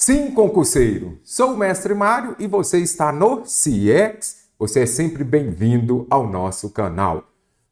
Sim, concurseiro, sou o Mestre Mário e você está no CIEX. Você é sempre bem-vindo ao nosso canal.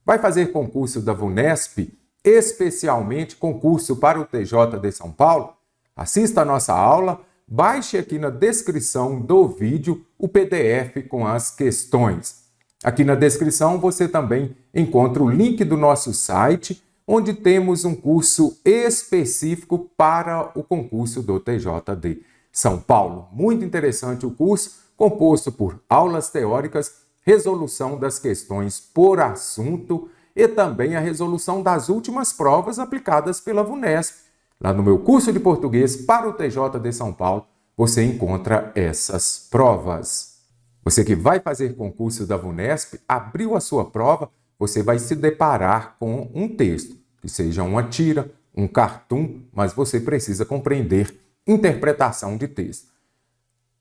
Vai fazer concurso da VUNESP, especialmente concurso para o TJ de São Paulo? Assista a nossa aula, baixe aqui na descrição do vídeo o PDF com as questões. Aqui na descrição você também encontra o link do nosso site, onde temos um curso específico para o concurso do TJ de São Paulo. Muito interessante o curso, composto por aulas teóricas, resolução das questões por assunto e também a resolução das últimas provas aplicadas pela VUNESP. Lá no meu curso de português para o TJ de São Paulo, você encontra essas provas. Você que vai fazer concurso da VUNESP, abriu a sua prova, você vai se deparar com um texto, que seja uma tira, um cartoon, mas você precisa compreender interpretação de texto.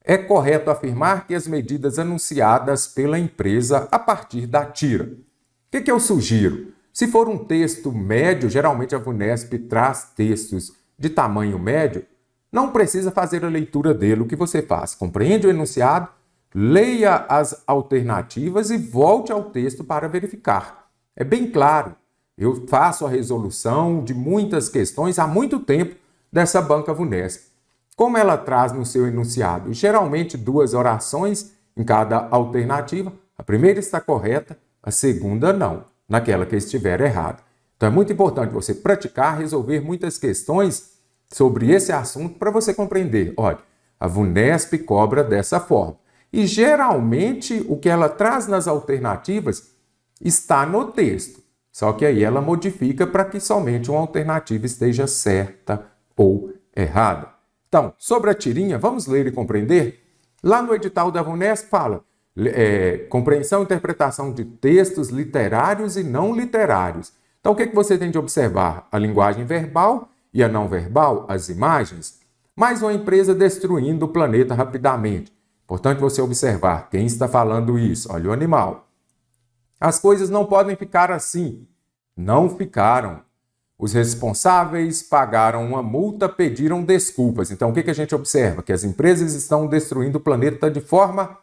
É correto afirmar que as medidas anunciadas pela empresa a partir da tira. O que eu sugiro? Se for um texto médio, geralmente a VUNESP traz textos de tamanho médio, não precisa fazer a leitura dele. O que você faz? Compreende o enunciado, leia as alternativas e volte ao texto para verificar. É bem claro. Eu faço a resolução de muitas questões há muito tempo dessa banca VUNESP. Como ela traz no seu enunciado geralmente 2 orações em cada alternativa, a primeira está correta, a segunda não, naquela que estiver errada. Então é muito importante você praticar, resolver muitas questões sobre esse assunto para você compreender. Olha, a VUNESP cobra dessa forma. E geralmente o que ela traz nas alternativas está no texto. Só que aí ela modifica para que somente uma alternativa esteja certa ou errada. Então, sobre a tirinha, vamos ler e compreender? Lá no edital da VUNESP fala compreensão e interpretação de textos literários e não literários. Então, o que você tem de observar? A linguagem verbal e a não verbal, as imagens. Mais uma empresa destruindo o planeta rapidamente. Importante você observar quem está falando isso. Olha o animal. As coisas não podem ficar assim. Não ficaram. Os responsáveis pagaram uma multa, pediram desculpas. Então, o que a gente observa? Que as empresas estão destruindo o planeta de forma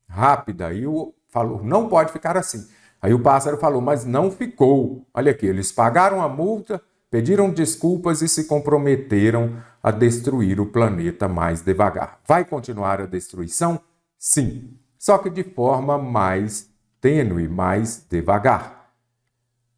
rápida. Aí falou, não pode ficar assim. Aí o pássaro falou, mas não ficou. Olha aqui, eles pagaram a multa, pediram desculpas e se comprometeram a destruir o planeta mais devagar. Vai continuar a destruição? Sim. Só que de forma mais tênue, mais devagar.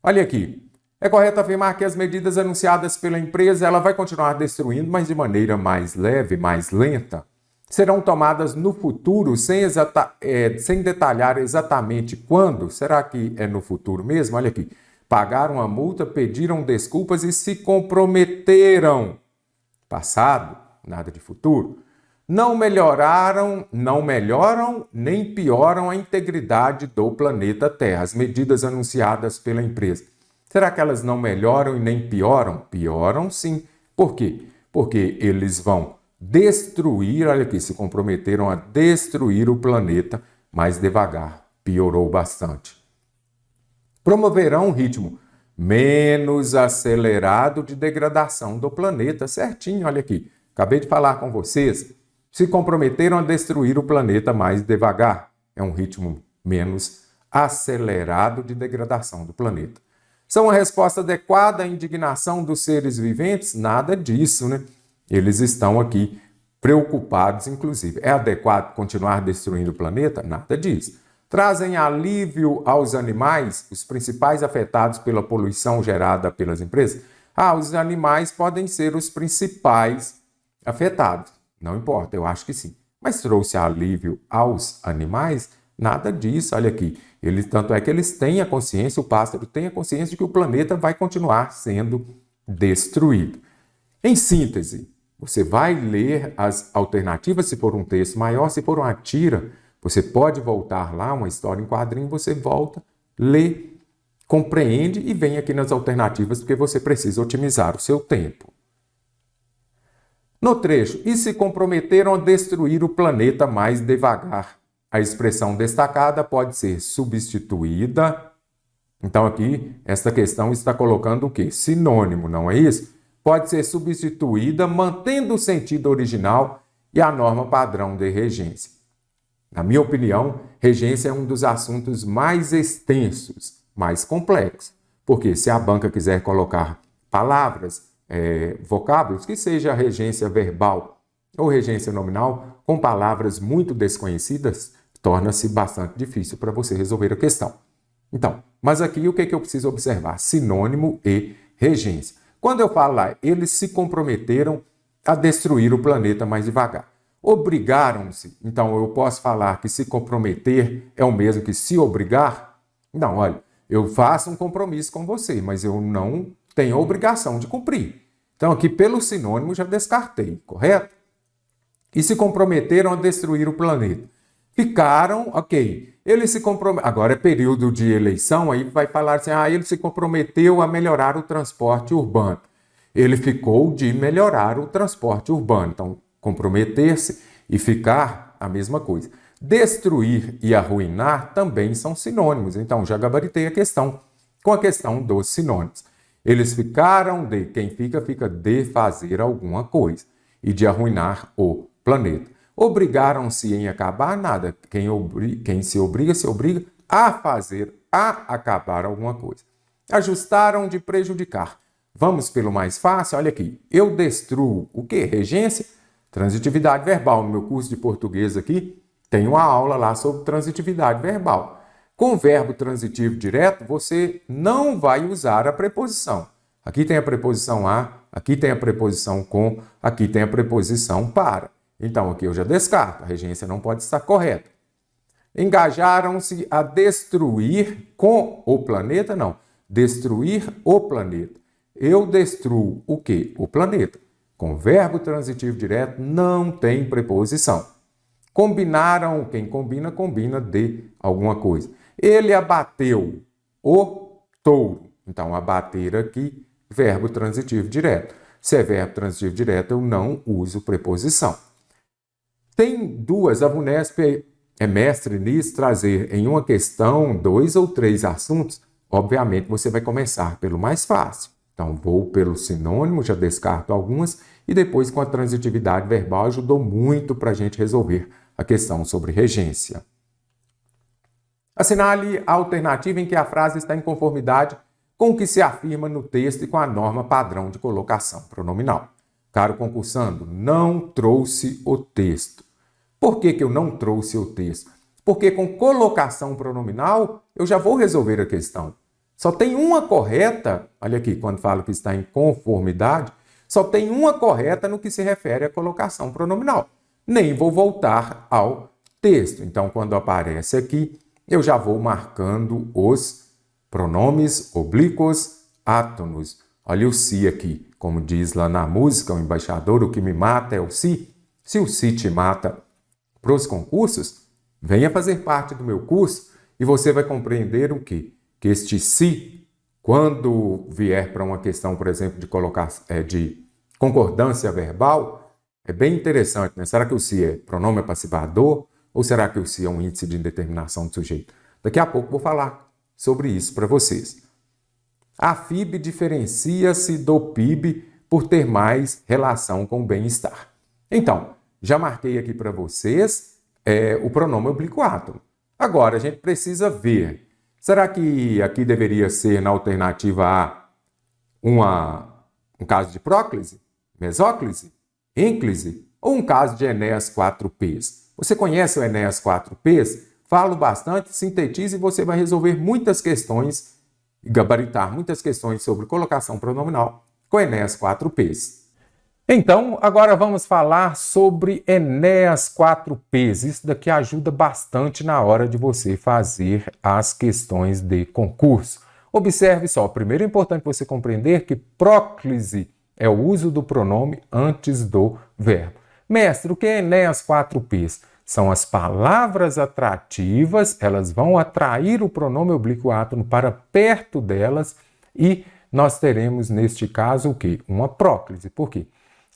Olha aqui. É correto afirmar que as medidas anunciadas pela empresa ela vai continuar destruindo, mas de maneira mais leve, mais lenta. Serão tomadas no futuro, sem detalhar exatamente quando. Será que é no futuro mesmo? Olha aqui. Pagaram a multa, pediram desculpas e se comprometeram. Passado, nada de futuro. Não melhoram nem pioram a integridade do planeta Terra. As medidas anunciadas pela empresa. Será que elas não melhoram e nem pioram? Pioram sim. Por quê? Porque eles vão destruir, olha aqui, se comprometeram a destruir o planeta mais devagar. Piorou bastante. Promoverão um ritmo menos acelerado de degradação do planeta. Certinho, olha aqui. Acabei de falar com vocês. Se comprometeram a destruir o planeta mais devagar. É um ritmo menos acelerado de degradação do planeta. São a resposta adequada à indignação dos seres viventes? Nada disso, né? Eles estão aqui preocupados, inclusive. É adequado continuar destruindo o planeta? Nada disso. Trazem alívio aos animais, os principais afetados pela poluição gerada pelas empresas? Os animais podem ser os principais afetados. Não importa, eu acho que sim. Mas trouxe alívio aos animais? Nada disso, olha aqui. Tanto é que eles têm a consciência, o pássaro tem a consciência de que o planeta vai continuar sendo destruído. Em síntese, você vai ler as alternativas se for um texto maior, se for uma tira, você pode voltar lá, uma história em quadrinho, você volta, lê, compreende e vem aqui nas alternativas porque você precisa otimizar o seu tempo. No trecho, e se comprometeram a destruir o planeta mais devagar. A expressão destacada pode ser substituída. Então aqui, esta questão está colocando o quê? Sinônimo, não é isso? Pode ser substituída mantendo o sentido original e a norma padrão de regência. Na minha opinião, regência é um dos assuntos mais extensos, mais complexos, porque se a banca quiser colocar palavras, vocábulos, que seja regência verbal ou regência nominal, com palavras muito desconhecidas, torna-se bastante difícil para você resolver a questão. Então, mas aqui o que eu preciso observar? Sinônimo e regência. Quando eu falo lá, eles se comprometeram a destruir o planeta mais devagar. Obrigaram-se. Então, eu posso falar que se comprometer é o mesmo que se obrigar? Não, olha, eu faço um compromisso com você, mas eu não tenho a obrigação de cumprir. Então, aqui pelo sinônimo já descartei, correto? E se comprometeram a destruir o planeta. Ficaram, ok, ele se comprometeu, agora é período de eleição, aí vai falar assim, ele se comprometeu a melhorar o transporte urbano. Ele ficou de melhorar o transporte urbano. Então, comprometer-se e ficar, a mesma coisa. Destruir e arruinar também são sinônimos. Então, já gabaritei a questão com a questão dos sinônimos. Eles ficaram de, quem fica, fica de fazer alguma coisa e de arruinar o planeta. Obrigaram-se em acabar nada. Quem se obriga a fazer, a acabar alguma coisa. Ajustaram de prejudicar. Vamos pelo mais fácil, olha aqui. Eu destruo o quê? Regência, transitividade verbal. No meu curso de português aqui, tem uma aula lá sobre transitividade verbal. Com verbo transitivo direto, você não vai usar a preposição. Aqui tem a preposição a, aqui tem a preposição com, aqui tem a preposição para. Então, aqui eu já descarto, a regência não pode estar correta. Engajaram-se a destruir com o planeta? Não, destruir o planeta. Eu destruo o quê? O planeta. Com verbo transitivo direto, não tem preposição. Combinaram, quem combina, combina de alguma coisa. Ele abateu o touro. Então, abater aqui, verbo transitivo direto. Se é verbo transitivo direto, eu não uso preposição. Tem duas, a VUNESP é mestre nisso, trazer em uma questão 2 ou 3 assuntos. Obviamente, você vai começar pelo mais fácil. Então, vou pelo sinônimo, já descarto algumas, e depois com a transitividade verbal ajudou muito para a gente resolver a questão sobre regência. Assinale a alternativa em que a frase está em conformidade com o que se afirma no texto e com a norma padrão de colocação pronominal. Caro concursando, não trouxe o texto. Por que eu não trouxe o texto? Porque com colocação pronominal eu já vou resolver a questão. Só tem uma correta, olha aqui, quando falo que está em conformidade, só tem uma correta no que se refere à colocação pronominal. Nem vou voltar ao texto. Então, quando aparece aqui, eu já vou marcando os pronomes oblíquos átonos. Olha o si aqui, como diz lá na música, o embaixador, o que me mata é o si. Se o si te mata para os concursos, venha fazer parte do meu curso e você vai compreender o quê? Que este si, quando vier para uma questão, por exemplo, de concordância verbal, é bem interessante, né? Será que o si é pronome passivador ou será que o si é um índice de indeterminação do sujeito? Daqui a pouco vou falar sobre isso para vocês. A FIB diferencia-se do PIB por ter mais relação com o bem-estar. Então, já marquei aqui para vocês o pronome oblíquo átono. Agora, a gente precisa ver. Será que aqui deveria ser, na alternativa A, um caso de próclise, mesóclise, ênclise ou um caso de Enéas 4Ps? Você conhece o Enéas 4Ps? Falo bastante, sintetize e você vai resolver muitas questões, gabaritar muitas questões sobre colocação pronominal com Enéas 4Ps. Então, agora vamos falar sobre Enéas 4Ps. Isso daqui ajuda bastante na hora de você fazer as questões de concurso. Observe só, primeiro é importante você compreender que próclise é o uso do pronome antes do verbo. Mestre, o que é Enéas 4Ps? São as palavras atrativas, elas vão atrair o pronome oblíquo átono para perto delas e nós teremos neste caso o quê? Uma próclise. Por quê?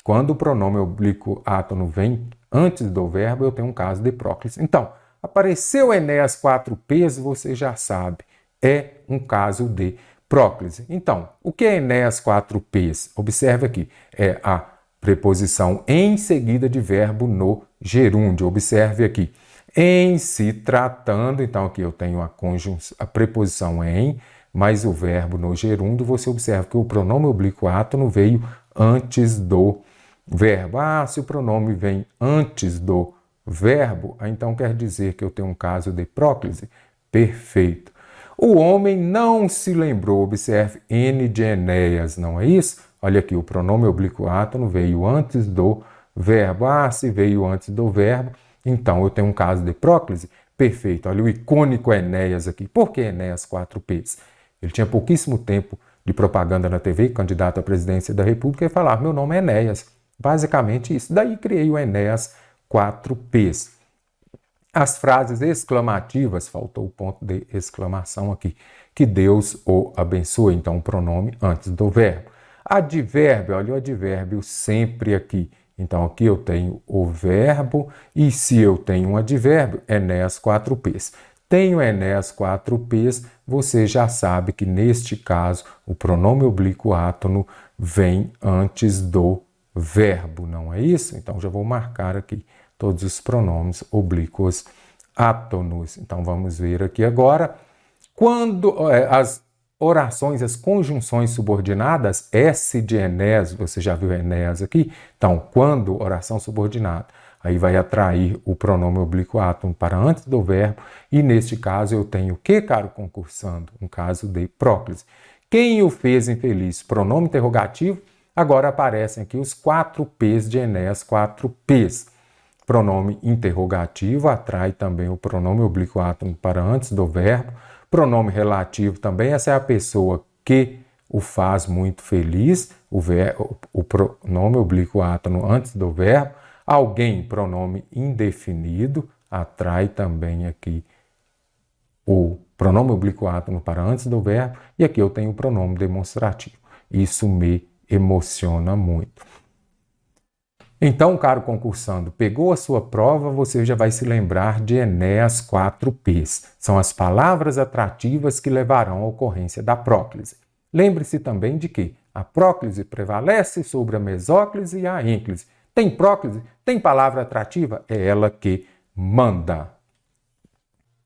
Quando o pronome oblíquo átono vem antes do verbo, eu tenho um caso de próclise. Então, apareceu Enéas 4Ps, você já sabe, é um caso de próclise. Então, o que é Enéas 4Ps? Observe aqui, é a preposição em seguida de verbo no gerúndio. Observe aqui. Em se tratando, então aqui eu tenho a preposição em, mais o verbo no gerúndio. Você observa que o pronome oblíquo átono veio antes do verbo. Se o pronome vem antes do verbo, então quer dizer que eu tenho um caso de próclise? Perfeito. O homem não se lembrou, observe, N de Enéas, não é isso? Olha aqui, o pronome oblíquo átono veio antes do verbo. Se veio antes do verbo, então eu tenho um caso de próclise? Perfeito. Olha o icônico Enéas aqui. Por que Enéas 4Ps? Ele tinha pouquíssimo tempo de propaganda na TV, candidato à presidência da República, e falava, meu nome é Enéas. Basicamente isso. Daí criei o Enéas 4Ps. As frases exclamativas, faltou o ponto de exclamação aqui, que Deus o abençoe, então o pronome antes do verbo. Advérbio, olha o advérbio sempre aqui. Então aqui eu tenho o verbo e se eu tenho um advérbio, Enéas 4Ps. Tenho Enéas 4Ps, você já sabe que neste caso o pronome oblíquo átono vem antes do verbo, não é isso? Então já vou marcar aqui todos os pronomes oblíquos átonos. Então vamos ver aqui agora. Quando as orações, as conjunções subordinadas, S de Enéas, você já viu Enéas aqui? Então, quando oração subordinada, aí vai atrair o pronome oblíquo átono para antes do verbo, e neste caso eu tenho o que, caro concursando? Um caso de próclise. Quem o fez infeliz? Pronome interrogativo. Agora aparecem aqui os 4Ps de Enéas 4Ps. Pronome interrogativo atrai também o pronome oblíquo átono para antes do verbo. Pronome relativo também, essa é a pessoa que o faz muito feliz, o pronome oblíquo átono antes do verbo. Alguém, pronome indefinido, atrai também aqui o pronome oblíquo átono para antes do verbo. E aqui eu tenho o pronome demonstrativo. Isso me emociona muito. Então, caro concursando, pegou a sua prova, você já vai se lembrar de Enéas 4Ps. São as palavras atrativas que levarão à ocorrência da próclise. Lembre-se também de que a próclise prevalece sobre a mesóclise e a ênclise. Tem próclise? Tem palavra atrativa? É ela que manda.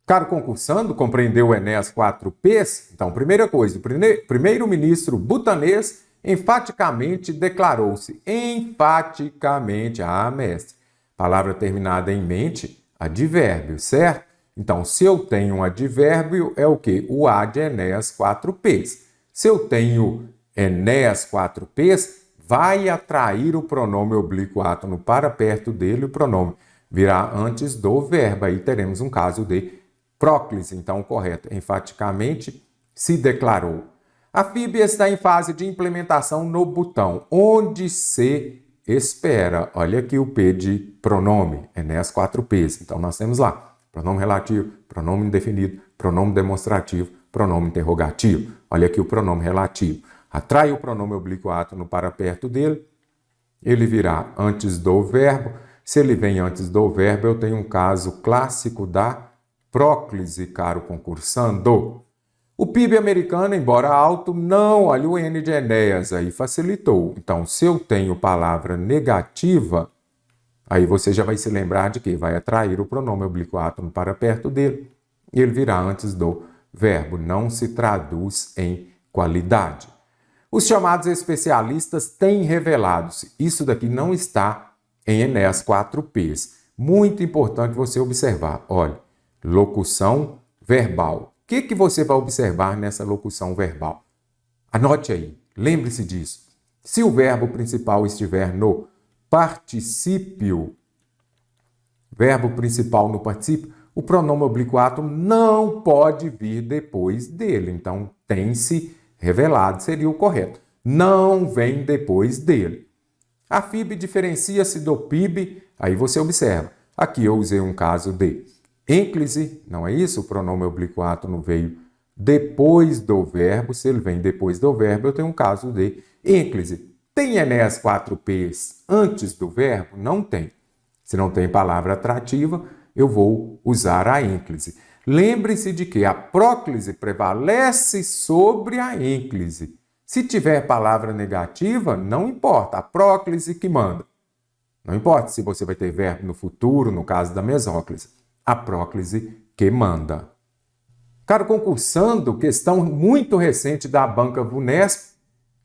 Caro concursando, compreendeu o Enéas 4Ps? Então, primeira coisa, o primeiro-ministro butanês enfaticamente declarou-se. Enfaticamente. Mestre. Palavra terminada em mente, advérbio, certo? Então, se eu tenho um advérbio, é o quê? O A de Enéas 4Ps. Se eu tenho Enéas 4Ps, vai atrair o pronome oblíquo átono para perto dele, o pronome virá antes do verbo. Aí teremos um caso de próclise. Então, correto. Enfaticamente se declarou. A FIB está em fase de implementação no botão, onde se espera. Olha aqui o P de pronome, Enéas 4Ps. Então, nós temos lá pronome relativo, pronome indefinido, pronome demonstrativo, pronome interrogativo. Olha aqui o pronome relativo. Atrai o pronome oblíquo átono para perto dele, ele virá antes do verbo. Se ele vem antes do verbo, eu tenho um caso clássico da próclise, caro concursando. O PIB americano, embora alto, não, olha o N de Enéas, aí facilitou. Então, se eu tenho palavra negativa, aí você já vai se lembrar de que vai atrair o pronome oblíquo átono para perto dele, e ele virá antes do verbo, não se traduz em qualidade. Os chamados especialistas têm revelado-se. Isso daqui não está em Enéas 4Ps. Muito importante você observar. Olha, locução verbal. O que você vai observar nessa locução verbal? Anote aí, lembre-se disso. Se o verbo principal estiver no particípio, o pronome oblíquo átono não pode vir depois dele. Então, tem-se revelado, seria o correto. Não vem depois dele. A FIB diferencia-se do PIB, aí você observa. Aqui eu usei um caso de ênclise, não é isso? O pronome oblíquo átono veio depois do verbo. Se ele vem depois do verbo, eu tenho um caso de ênclise. Tem Enéas 4Ps antes do verbo? Não tem. Se não tem palavra atrativa, eu vou usar a ênclise. Lembre-se de que a próclise prevalece sobre a ênclise. Se tiver palavra negativa, não importa, a próclise que manda. Não importa se você vai ter verbo no futuro, no caso da mesóclise. A próclise que manda. Caro concursando, questão muito recente da banca VUNESP,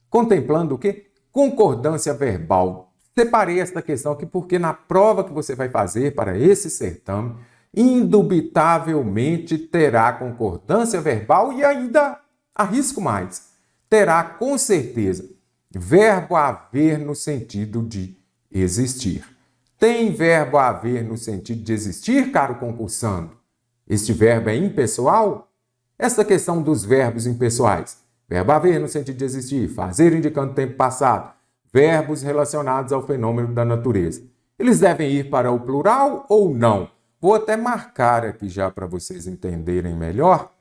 contemplando o quê? Concordância verbal. Separei esta questão aqui porque na prova que você vai fazer para esse certame, indubitavelmente terá concordância verbal e ainda, arrisco mais, terá com certeza verbo haver no sentido de existir. Tem verbo haver no sentido de existir, caro concursando? Este verbo é impessoal? Essa questão dos verbos impessoais. Verbo haver no sentido de existir, fazer indicando tempo passado, verbos relacionados ao fenômeno da natureza. Eles devem ir para o plural ou não? Vou até marcar aqui já para vocês entenderem melhor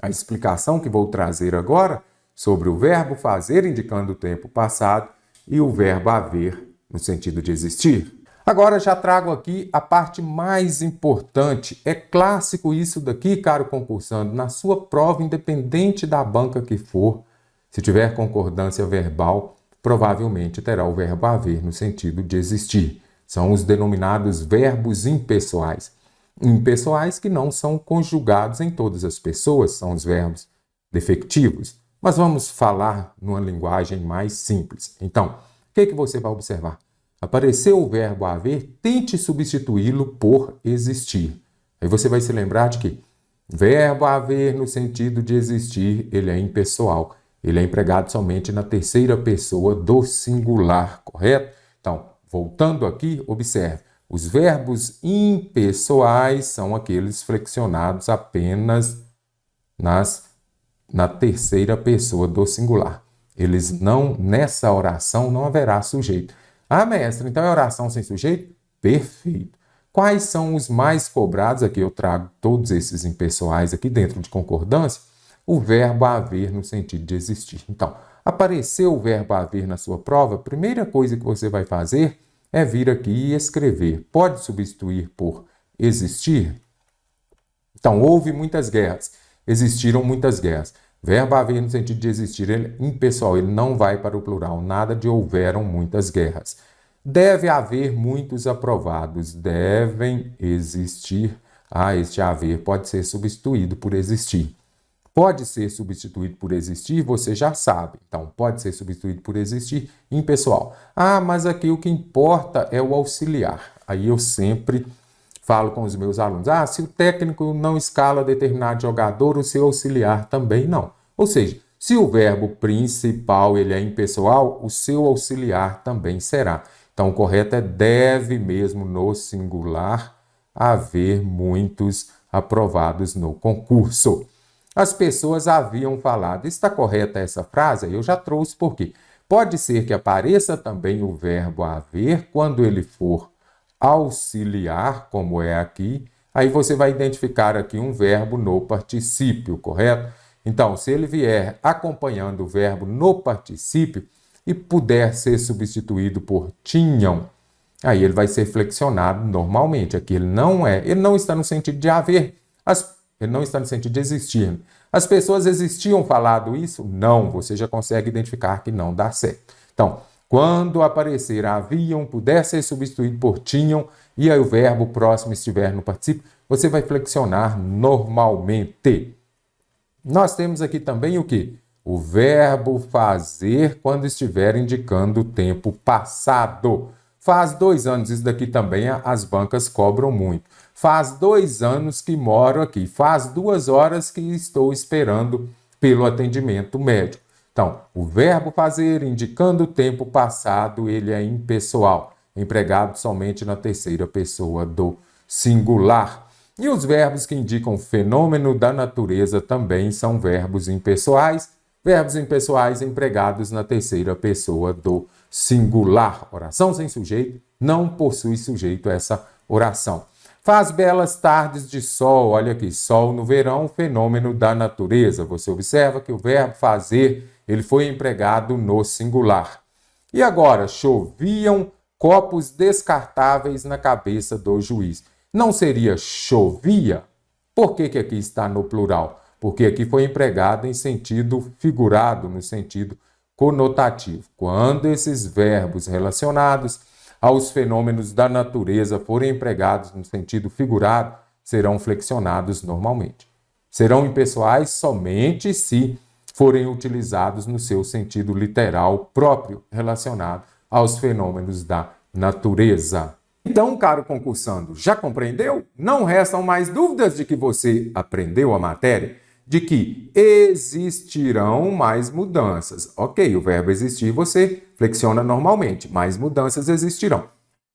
a explicação que vou trazer agora sobre o verbo fazer indicando o tempo passado e o verbo haver no sentido de existir. Agora já trago aqui a parte mais importante. É clássico isso daqui, caro concursando, na sua prova, independente da banca que for, se tiver concordância verbal, provavelmente terá o verbo haver no sentido de existir. São os denominados verbos impessoais. Impessoais que não são conjugados em todas as pessoas, são os verbos defectivos. Mas vamos falar numa linguagem mais simples. Então, o que você vai observar? Apareceu o verbo haver, tente substituí-lo por existir. Aí você vai se lembrar de que verbo haver no sentido de existir, ele é impessoal. Ele é empregado somente na terceira pessoa do singular, correto? Então, voltando aqui, observe. Os verbos impessoais são aqueles flexionados apenas na terceira pessoa do singular. Eles não, nessa oração, não haverá sujeito. Ah, mestre, então é oração sem sujeito? Perfeito. Quais são os mais cobrados? Aqui eu trago todos esses impessoais aqui dentro de concordância. O verbo haver no sentido de existir. Então, apareceu o verbo haver na sua prova, a primeira coisa que você vai fazer é vir aqui e escrever. Pode substituir por existir? Então, houve muitas guerras. Existiram muitas guerras. Verbo haver no sentido de existir, ele é impessoal, ele não vai para o plural. Nada de houveram muitas guerras. Deve haver muitos aprovados. Devem existir. Este haver pode ser substituído por existir. Pode ser substituído por existir, você já sabe. Então, pode ser substituído por existir, impessoal. Mas aqui o que importa é o auxiliar. Aí eu sempre falo com os meus alunos, se o técnico não escala determinado jogador, o seu auxiliar também não. Ou seja, se o verbo principal ele é impessoal, o seu auxiliar também será. Então, o correto é deve mesmo no singular haver muitos aprovados no concurso. As pessoas haviam falado, está correta essa frase? Eu já trouxe por quê? Pode ser que apareça também o verbo haver quando ele for auxiliar, como é aqui, aí você vai identificar aqui um verbo no particípio, correto? Então, se ele vier acompanhando o verbo no particípio e puder ser substituído por tinham, aí ele vai ser flexionado normalmente. Aqui ele não está no sentido de haver, ele não está no sentido de existir. As pessoas existiam falado isso? Não, você já consegue identificar que não dá certo. Então, quando aparecer haviam, puder ser substituído por tinham, e aí o verbo próximo estiver no particípio, você vai flexionar normalmente. Nós temos aqui também o quê? O verbo fazer quando estiver indicando o tempo passado. Faz 2 anos, isso daqui também as bancas cobram muito. Faz 2 anos que moro aqui. Faz 2 horas que estou esperando pelo atendimento médico. Então, o verbo fazer indicando o tempo passado, ele é impessoal, empregado somente na terceira pessoa do singular. E os verbos que indicam fenômeno da natureza também são verbos impessoais empregados na terceira pessoa do singular. Oração sem sujeito, não possui sujeito essa oração. Faz belas tardes de sol, olha aqui, sol no verão, fenômeno da natureza. Você observa que o verbo fazer ele foi empregado no singular. E agora, choviam copos descartáveis na cabeça do juiz. Não seria chovia? Por que aqui está no plural? Porque aqui foi empregado em sentido figurado, no sentido conotativo. Quando esses verbos relacionados aos fenômenos da natureza forem empregados no sentido figurado, serão flexionados normalmente. Serão impessoais somente se forem utilizados no seu sentido literal próprio, relacionado aos fenômenos da natureza. Então, caro concursando, já compreendeu? Não restam mais dúvidas de que você aprendeu a matéria, de que existirão mais mudanças. Ok, o verbo existir você flexiona normalmente, mais mudanças existirão.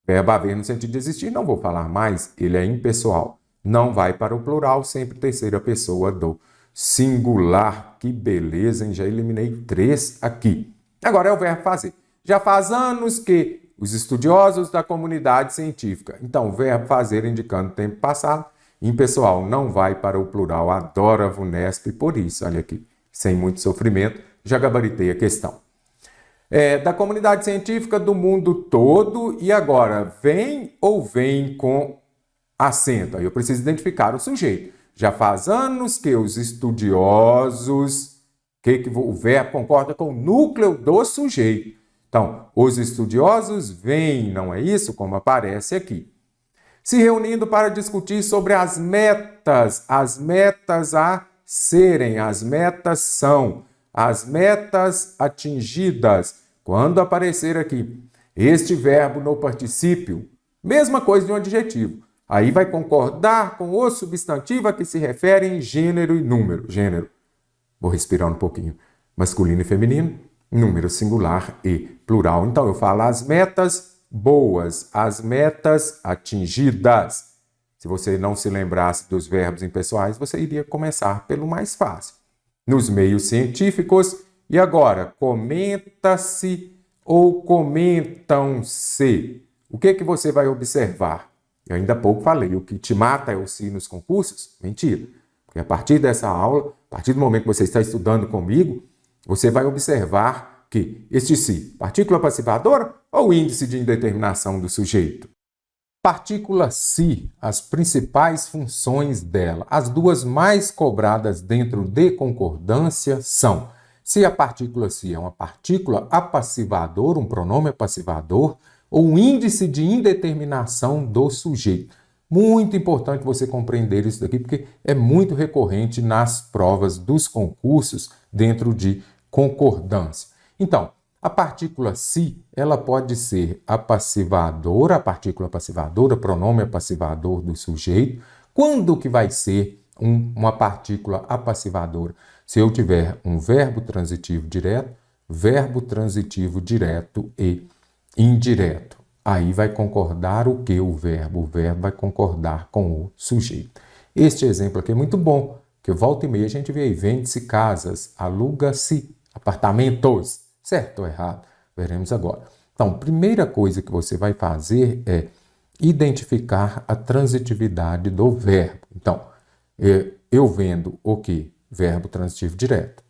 Verbo haver no sentido de existir, não vou falar mais, ele é impessoal. Não vai para o plural, sempre terceira pessoa do singular. Que beleza, hein? Já eliminei 3 aqui. Agora é o verbo fazer. Já faz anos que os estudiosos da comunidade científica. Então, o verbo fazer indicando tempo passado. Impessoal não vai para o plural. Adoro a VUNESP por isso. Olha aqui, sem muito sofrimento, já gabaritei a questão. Da comunidade científica do mundo todo. E agora, vem ou vem com acento? Aí eu preciso identificar o sujeito. Já faz anos que os estudiosos, o verbo concorda com o núcleo do sujeito. Então, os estudiosos vêm, não é isso? Como aparece aqui. Se reunindo para discutir sobre as metas a serem, as metas são, as metas atingidas. Quando aparecer aqui este verbo no particípio, mesma coisa de um adjetivo. Aí vai concordar com o substantivo a que se refere em gênero e número. Gênero. Vou respirar um pouquinho. Masculino e feminino, número singular e plural. Então, eu falo as metas boas, as metas atingidas. Se você não se lembrasse dos verbos impessoais, você iria começar pelo mais fácil. Nos meios científicos, e agora, comenta-se ou comentam-se. O que você vai observar? Eu ainda há pouco falei, o que te mata é o se nos concursos? Mentira. Porque a partir dessa aula, a partir do momento que você está estudando comigo, você vai observar que este se, partícula passivadora ou índice de indeterminação do sujeito? Partícula se, as principais funções dela, as duas mais cobradas dentro de concordância são: se a partícula se é uma partícula apassivadora, um pronome apassivador, ou um índice de indeterminação do sujeito. Muito importante você compreender isso daqui, porque é muito recorrente nas provas dos concursos dentro de concordância. Então, a partícula se, ela pode ser apassivadora, a partícula apassivadora, pronome apassivador do sujeito. Quando que vai ser uma partícula apassivadora? Se eu tiver um verbo transitivo direto e indireto. Aí vai concordar o que o verbo? O verbo vai concordar com o sujeito. Este exemplo aqui é muito bom, que volta e meia a gente vê aí, vende-se casas, aluga-se apartamentos. Certo ou errado? Veremos agora. Então, primeira coisa que você vai fazer é identificar a transitividade do verbo. Então, eu vendo o quê? Verbo transitivo direto.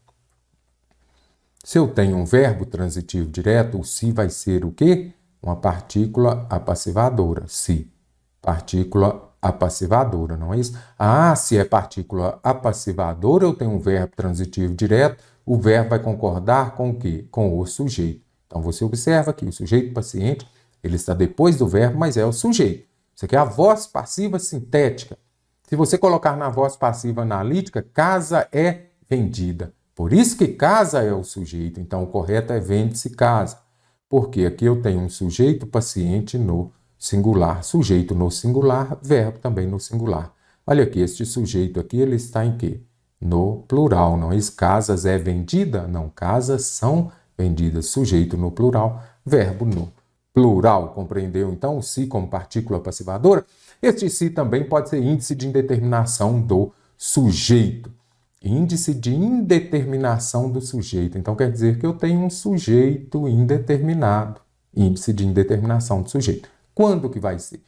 Se eu tenho um verbo transitivo direto, o se vai ser o quê? Uma partícula apassivadora. Se. Partícula apassivadora, não é isso? Ah, se é partícula apassivadora, eu tenho um verbo transitivo direto, o verbo vai concordar com o quê? Com o sujeito. Então, você observa que o sujeito paciente, ele está depois do verbo, mas é o sujeito. Isso aqui é a voz passiva sintética. Se você colocar na voz passiva analítica, casa é vendida. Por isso que casa é o sujeito. Então, o correto é vende-se casa. Porque aqui eu tenho um sujeito paciente no singular. Sujeito no singular, verbo também no singular. Olha aqui, este sujeito aqui, ele está em quê? No plural, não é? Casas é vendida? Não, casas são vendidas. Sujeito no plural, verbo no plural. Compreendeu, então, o se como partícula passivadora? Este se também pode ser índice de indeterminação do sujeito. Índice de indeterminação do sujeito. Então, quer dizer que eu tenho um sujeito indeterminado. Índice de indeterminação do sujeito. Quando que vai ser?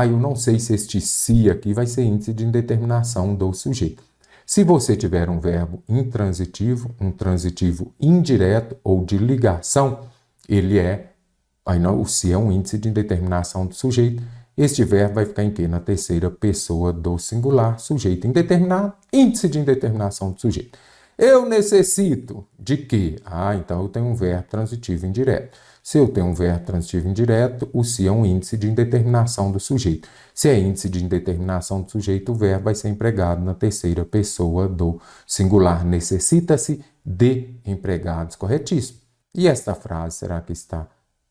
Eu não sei se este se aqui vai ser índice de indeterminação do sujeito. Se você tiver um verbo intransitivo, um transitivo indireto ou de ligação, o se é um índice de indeterminação do sujeito. Este verbo vai ficar em quê? Na terceira pessoa do singular, sujeito indeterminado, índice de indeterminação do sujeito. Eu necessito de quê? Então eu tenho um verbo transitivo indireto. Se eu tenho um verbo transitivo indireto, o se é um índice de indeterminação do sujeito. Se é índice de indeterminação do sujeito, o verbo vai ser empregado na terceira pessoa do singular. Necessita-se de empregados. Corretíssimo. E esta frase, será que está?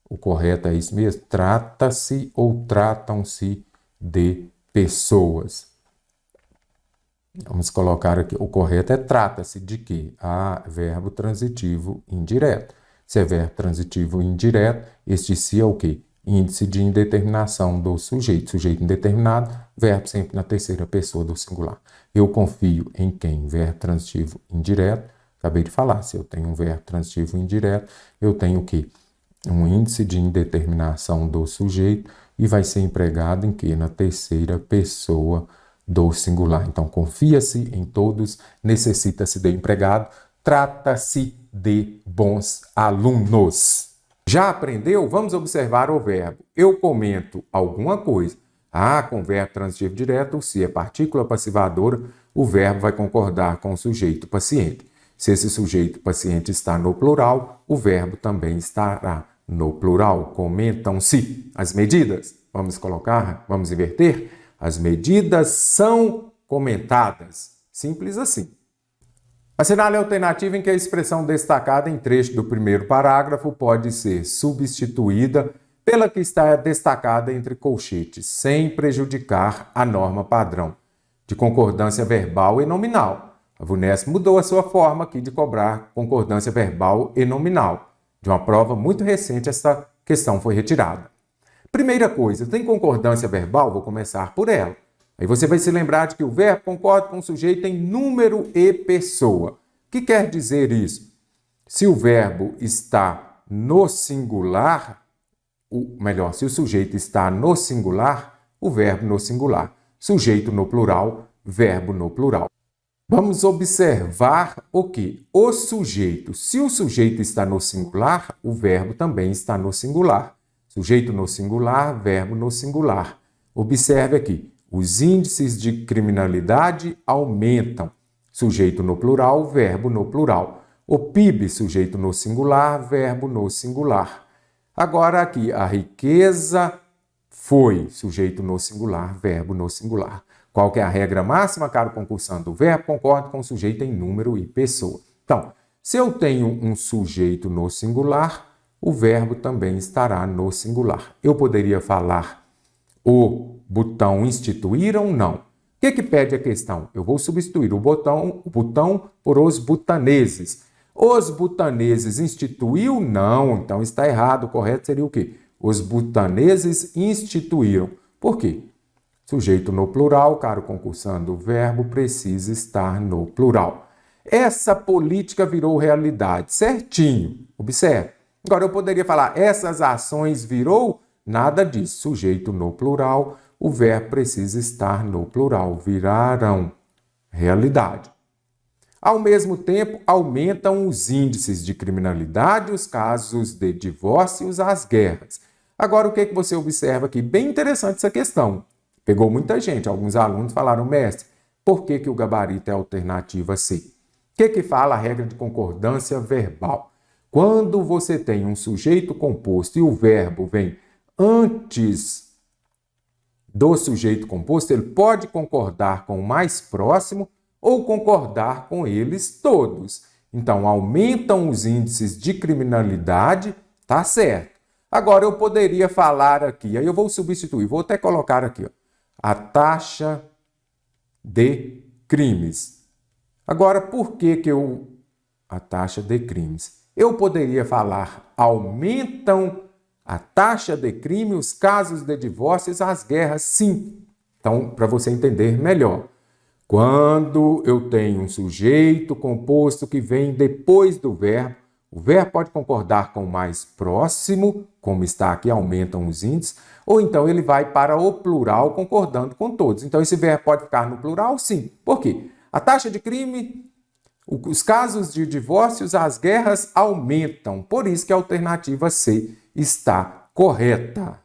O correto é isso mesmo? Trata-se ou tratam-se de pessoas. Vamos colocar aqui. O correto é trata-se de quê? Verbo transitivo indireto. Se é verbo transitivo indireto, este se é o quê? Índice de indeterminação do sujeito. Sujeito indeterminado, verbo sempre na terceira pessoa do singular. Eu confio em quem? Verbo transitivo indireto. Acabei de falar, se eu tenho um verbo transitivo indireto, eu tenho o quê? Um índice de indeterminação do sujeito e vai ser empregado em quê? Na terceira pessoa do singular. Então, confia-se em todos, necessita-se de empregado, trata-se de bons alunos. Já aprendeu? Vamos observar o verbo. Eu comento alguma coisa. Com verbo transitivo direto, se é partícula passivadora, o verbo vai concordar com o sujeito paciente. Se esse sujeito paciente está no plural, o verbo também estará no plural. Comentam-se as medidas. Vamos colocar, vamos inverter? As medidas são comentadas. Simples assim. Assinale a alternativa em que a expressão destacada em trecho do primeiro parágrafo pode ser substituída pela que está destacada entre colchetes, sem prejudicar a norma padrão de concordância verbal e nominal. A VUNESP mudou a sua forma aqui de cobrar concordância verbal e nominal. De uma prova muito recente, essa questão foi retirada. Primeira coisa, tem concordância verbal? Vou começar por ela. Aí você vai se lembrar de que o verbo concorda com o sujeito em número e pessoa. O que quer dizer isso? Se o verbo está no singular, se o sujeito está no singular, o verbo no singular. Sujeito no plural, verbo no plural. Vamos observar o quê? O sujeito. Se o sujeito está no singular, o verbo também está no singular. Sujeito no singular, verbo no singular. Observe aqui. Os índices de criminalidade aumentam. Sujeito no plural, verbo no plural. O PIB, sujeito no singular, verbo no singular. Agora aqui, a riqueza foi, sujeito no singular, verbo no singular. Qual que é a regra máxima, caro concursando? O verbo concorda com o sujeito em número e pessoa. Então, se eu tenho um sujeito no singular, o verbo também estará no singular. Eu poderia falar o botão instituíram? Não. O que pede a questão? Eu vou substituir o botão por os butaneses. Os butaneses instituiu? Não. Então está errado. O correto seria o quê? Os butaneses instituíram. Por quê? Sujeito no plural, caro concursando, o verbo precisa estar no plural. Essa política virou realidade. Certinho. Observe. Agora eu poderia falar, essas ações virou? Nada disso. Sujeito no plural, o verbo precisa estar no plural. Viraram. Realidade. Ao mesmo tempo, aumentam os índices de criminalidade, os casos de divórcios, as guerras. Agora, o que você observa aqui? Bem interessante essa questão. Pegou muita gente. Alguns alunos falaram, mestre, por que o gabarito é a alternativa C? O que fala a regra de concordância verbal? Quando você tem um sujeito composto e o verbo vem antes do sujeito composto, ele pode concordar com o mais próximo ou concordar com eles todos. Então, aumentam os índices de criminalidade, tá certo. Agora, eu poderia falar aqui, aí eu vou substituir, vou até colocar aqui, ó, a taxa de crimes. Agora, por que a taxa de crimes? Eu poderia falar, aumentam a taxa de crime, os casos de divórcios, as guerras, sim. Então, para você entender melhor, quando eu tenho um sujeito composto que vem depois do verbo, o verbo pode concordar com o mais próximo, como está aqui, aumentam os índices, ou então ele vai para o plural concordando com todos. Então, esse verbo pode ficar no plural? Sim. Por quê? A taxa de crime, os casos de divórcios, as guerras aumentam. Por isso que a alternativa C está correta.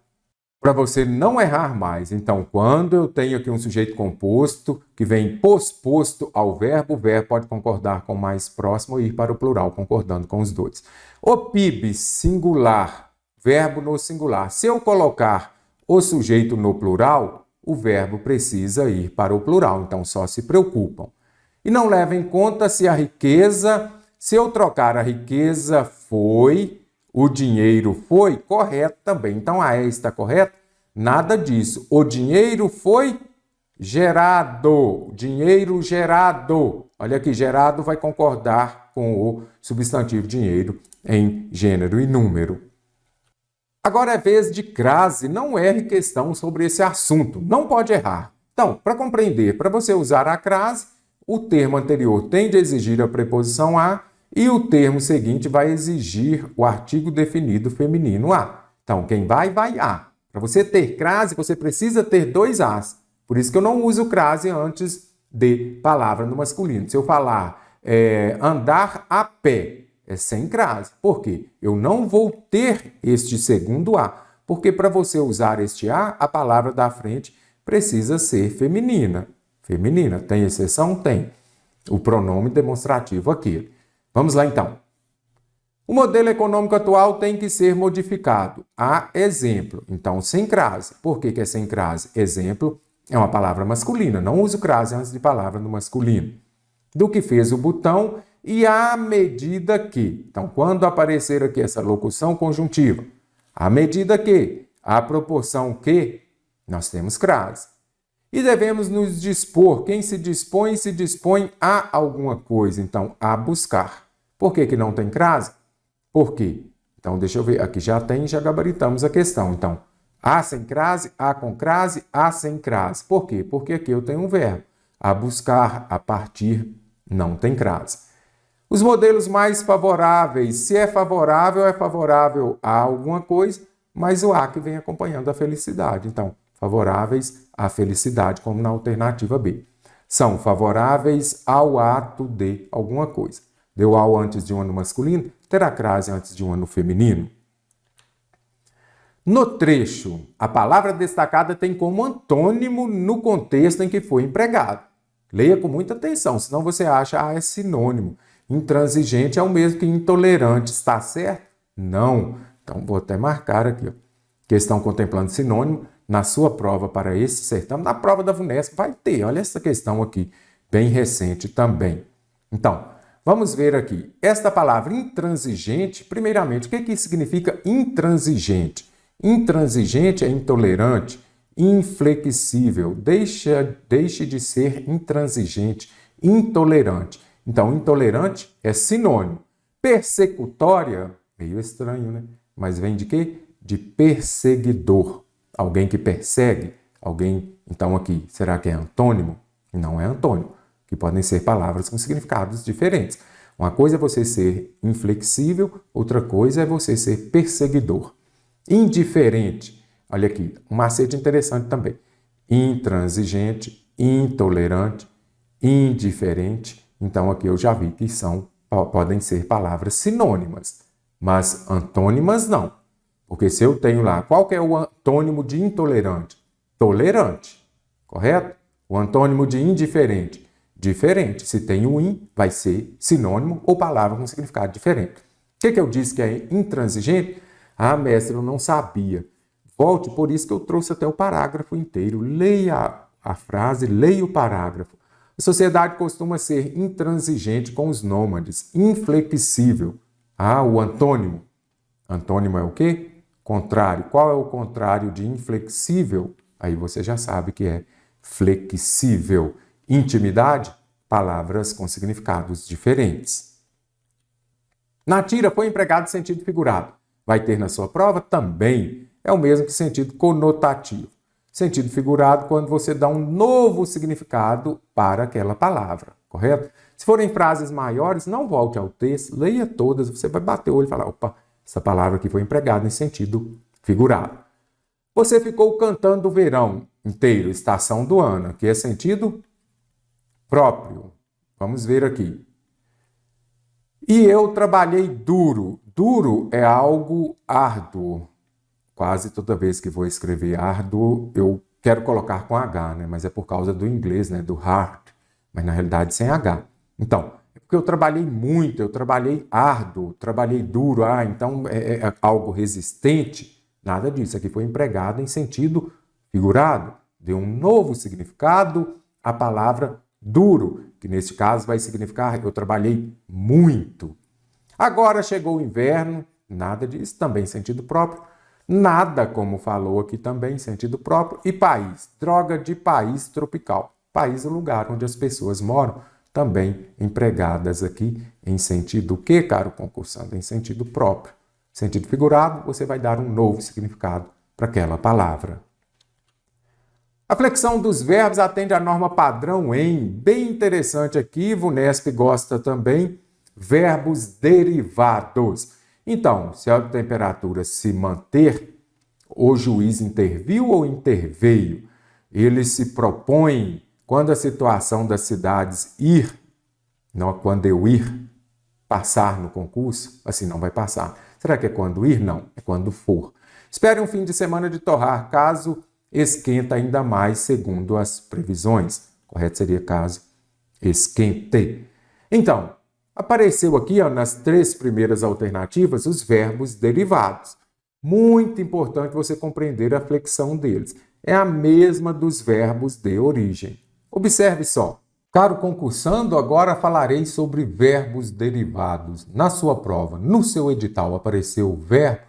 para você não errar mais. Então, quando eu tenho aqui um sujeito composto que vem posposto ao verbo, o verbo pode concordar com o mais próximo e ir para o plural, concordando com os dois. O PIB singular, verbo no singular. Se eu colocar o sujeito no plural, o verbo precisa ir para o plural. Então, só se preocupam. E não levem em conta se a riqueza, se eu trocar a riqueza foi, o dinheiro foi, correto também. Então, a E está correta? Nada disso. O dinheiro foi gerado. Dinheiro gerado. Olha aqui, gerado vai concordar com o substantivo dinheiro em gênero e número. Agora é vez de crase. Não erre questão sobre esse assunto. Não pode errar. Então, para compreender, para você usar a crase, o termo anterior tem de exigir a preposição a e o termo seguinte vai exigir o artigo definido feminino a. Então, quem vai, vai a. Para você ter crase, você precisa ter dois as. Por isso que eu não uso crase antes de palavra no masculino. Se eu falar andar a pé, é sem crase. Por quê? Eu não vou ter este segundo a. Porque para você usar este a palavra da frente precisa ser feminina. Feminina. Tem exceção? Tem. O pronome demonstrativo aqui. Vamos lá, então. O modelo econômico atual tem que ser modificado. A exemplo. Então, sem crase. Por que é sem crase? Exemplo é uma palavra masculina. Não uso crase antes de palavra no masculino. Do que fez o botão e à medida que. Então, quando aparecer aqui essa locução conjuntiva, à medida que, à proporção que, nós temos crase. E devemos nos dispor. Quem se dispõe a alguma coisa. Então, a buscar. Por que não tem crase? Por quê? Então, deixa eu ver. Aqui já tem, já gabaritamos a questão. Então, a sem crase, a com crase, a sem crase. Por quê? Porque aqui eu tenho um verbo. A buscar, a partir, não tem crase. Os modelos mais favoráveis. Se é favorável a alguma coisa, mas o a que vem acompanhando a felicidade. Então, favoráveis à felicidade, como na alternativa B. São favoráveis ao ato de alguma coisa. Deu ao antes de um no masculino, terá crase antes de um no feminino. No trecho, a palavra destacada tem como antônimo no contexto em que foi empregado. Leia com muita atenção, senão você acha é sinônimo. Intransigente é o mesmo que intolerante, está certo? Não. Então, vou até marcar aqui. Ó. Questão contemplando sinônimo. Na sua prova para esse certame, na prova da VUNESP vai ter. Olha essa questão aqui, bem recente também. Então, vamos ver aqui. Esta palavra intransigente, primeiramente, o que significa intransigente? Intransigente é intolerante, inflexível. Deixe de ser intransigente, intolerante. Então, intolerante é sinônimo. Persecutória, meio estranho, né? Mas vem de quê? De perseguidor. Alguém que persegue, alguém, então aqui, será que é antônimo? Não é antônimo, que podem ser palavras com significados diferentes. Uma coisa é você ser inflexível, outra coisa é você ser perseguidor. Indiferente, olha aqui, um macete interessante também. Intransigente, intolerante, indiferente. Então aqui eu já vi que podem ser palavras sinônimas, mas antônimas não. Porque se eu tenho lá, qual que é o antônimo de intolerante? Tolerante, correto? O antônimo de indiferente? Diferente. Se tem o in, vai ser sinônimo ou palavra com significado diferente. O que eu disse que é intransigente? Ah, mestre, eu não sabia. Volte, por isso que eu trouxe até o parágrafo inteiro. Leia a frase, leia o parágrafo. A sociedade costuma ser intransigente com os nômades, inflexível. Ah, o antônimo. Antônimo é o quê? Contrário. Qual é o contrário de inflexível? Aí você já sabe que é flexível. Intimidade, palavras com significados diferentes. Na tira foi empregado sentido figurado. Vai ter na sua prova? Também. É o mesmo que sentido conotativo. Sentido figurado quando você dá um novo significado para aquela palavra, correto? Se forem frases maiores, não volte ao texto, leia todas, você vai bater o olho e falar, opa, essa palavra aqui foi empregada em sentido figurado. Você ficou cantando o verão inteiro, estação do ano, que é sentido próprio. Vamos ver aqui. E eu trabalhei duro. Duro é algo árduo. quase toda vez que vou escrever árduo, eu quero colocar com H, né? Mas é por causa do inglês, né? Do hard, mas na realidade sem H. Então, é porque eu trabalhei muito, eu trabalhei árduo, trabalhei duro, então é algo resistente. Nada disso, aqui foi empregado em sentido figurado. Deu um novo significado à palavra duro, que neste caso vai significar eu trabalhei muito. Agora chegou o inverno, nada disso, também em sentido próprio. Nada, como falou aqui também, em sentido próprio. E país, droga de país tropical. País é o lugar onde as pessoas moram, também empregadas aqui em sentido o quê, caro concursando? Em sentido próprio. Sentido figurado, você vai dar um novo significado para aquela palavra. A flexão dos verbos atende à norma padrão em, bem interessante aqui, VUNESP gosta também, verbos derivados. Então, se a temperatura se manter, o juiz interviu ou interveio? Ele se propõe, quando a situação das cidades ir, não quando eu ir, passar no concurso, assim não vai passar. Será que é quando ir? Não, é quando for. Espere um fim de semana de torrar, caso esquenta ainda mais, segundo as previsões. Correto seria caso esquente. Então, apareceu aqui nas 3 primeiras alternativas os verbos derivados. Muito importante você compreender a flexão deles. É a mesma dos verbos de origem. Observe só. Caro concursando, agora falarei sobre verbos derivados. Na sua prova, no seu edital, apareceu o verbo.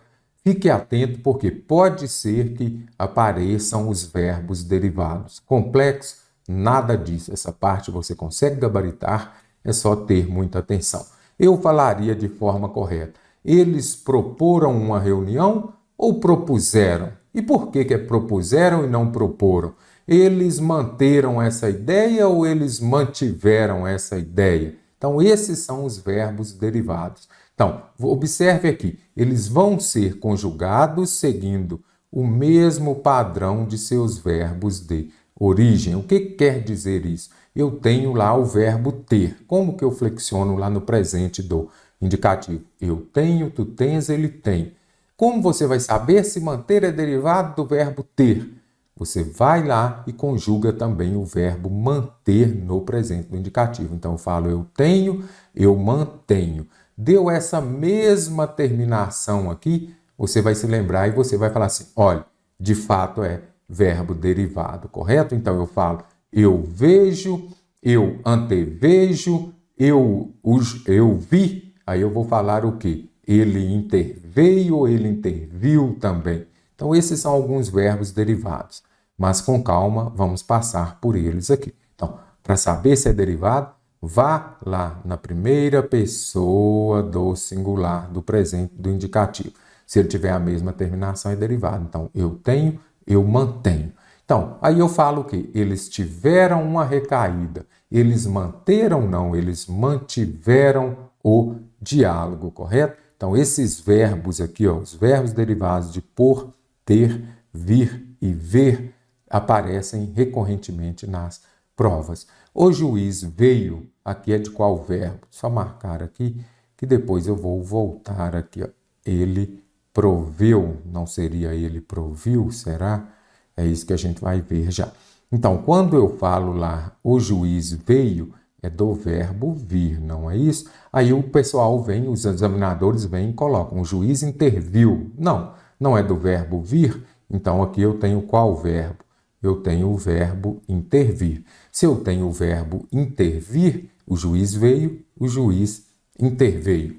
Fique atento porque pode ser que apareçam os verbos derivados. Complexo? Nada disso. Essa parte você consegue gabaritar, é só ter muita atenção. Eu falaria de forma correta. Eles proporam uma reunião ou propuseram? E por que propuseram e não proporam? Eles manteram essa ideia ou eles mantiveram essa ideia? Então, esses são os verbos derivados. Então, observe aqui, eles vão ser conjugados seguindo o mesmo padrão de seus verbos de origem. O que quer dizer isso? Eu tenho lá o verbo ter. Como que eu flexiono lá no presente do indicativo? Eu tenho, tu tens, ele tem. Como você vai saber se manter é derivado do verbo ter? Você vai lá e conjuga também o verbo manter no presente do indicativo. Então, eu falo eu tenho, eu mantenho. Deu essa mesma terminação aqui, você vai se lembrar e você vai falar assim, olha, de fato é verbo derivado, correto? Então, eu falo eu vejo, eu antevejo, eu vi, aí eu vou falar o quê? Ele interveio ou ele interviu também. Então, esses são alguns verbos derivados, mas com calma vamos passar por eles aqui. Então, para saber se é derivado, vá lá na primeira pessoa do singular, do presente, do indicativo. Se ele tiver a mesma terminação, é derivado. Então, eu tenho, eu mantenho. Então, aí eu falo o quê? Eles tiveram uma recaída. Eles manteram, não, eles mantiveram o diálogo, correto? Então, esses verbos aqui, os verbos derivados de por, ter, vir e ver, aparecem recorrentemente nas provas. O juiz veio, aqui é de qual verbo? Só marcar aqui, que depois eu vou voltar aqui. Ele proveu, não seria ele proviu, será? É isso que a gente vai ver já. Então, quando eu falo lá, o juiz veio, é do verbo vir, não é isso? Aí o pessoal vem, os examinadores vêm e colocam, o juiz interviu. Não, não é do verbo vir, então aqui eu tenho qual verbo? Eu tenho o verbo intervir. Se eu tenho o verbo intervir, o juiz veio, o juiz interveio.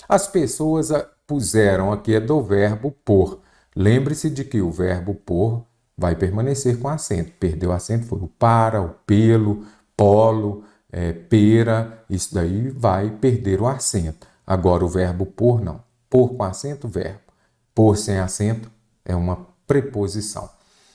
As pessoas puseram aqui é do verbo por. Lembre-se de que o verbo por vai permanecer com acento. Perdeu acento, foi o para, o pelo, polo, pera, isso daí vai perder o acento. Agora o verbo por não. Por com acento, verbo. Por sem acento é uma preposição.